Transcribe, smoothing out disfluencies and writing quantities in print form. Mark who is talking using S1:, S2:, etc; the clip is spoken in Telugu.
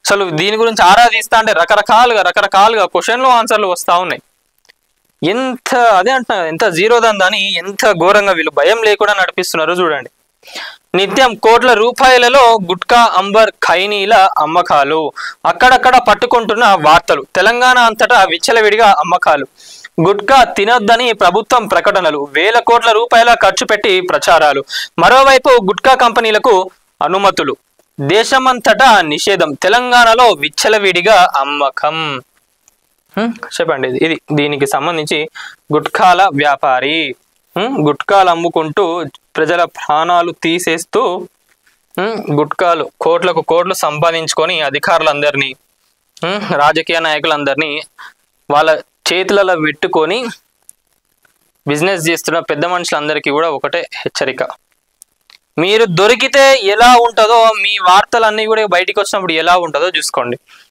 S1: అసలు దీని గురించి ఆరా తీస్తా అంటే రకరకాలుగా క్వశ్చన్లు ఆన్సర్లు వస్తూ ఉన్నాయి. ఎంత అదే అంటున్నా, ఎంత జీరో దందాని ఎంత ఘోరంగా వీళ్ళు భయం లేకుండా నడిపిస్తున్నారు చూడండి. నిత్యం కోట్ల రూపాయలలో గుట్కా అంబర్ ఖైనీల అమ్మకాలు, అక్కడక్కడ పట్టుకుంటున్న వార్తలు, తెలంగాణ అంతటా విచ్చలవిడిగా అమ్మకాలు, గుట్కా తినొద్దని ప్రభుత్వం ప్రకటనలు, వేల కోట్ల రూపాయల ఖర్చు పెట్టి ప్రచారాలు, మరోవైపు గుట్కా కంపెనీలకు అనుమతులు, దేశమంతటా నిషేధం, తెలంగాణలో విచ్చలవిడిగా అమ్మకం. చెప్పండి, ఇది దీనికి సంబంధించి గుట్కాల వ్యాపారి గుట్కాలు అమ్ముకుంటూ ప్రజల ప్రాణాలు తీసేస్తూ గుట్కాలు కోట్లు సంపాదించుకొని అధికారులందరినీ రాజకీయ నాయకులందరినీ వాళ్ళ చేతులలో పెట్టుకొని బిజినెస్ చేస్తున్న పెద్ద మనుషులందరికీ కూడా ఒకటే హెచ్చరిక, మీరు దొరికితే ఎలా ఉంటుందో, మీ వార్తలన్నీ కూడా బయటికి వచ్చినప్పుడు ఎలా ఉంటుందో చూసుకోండి.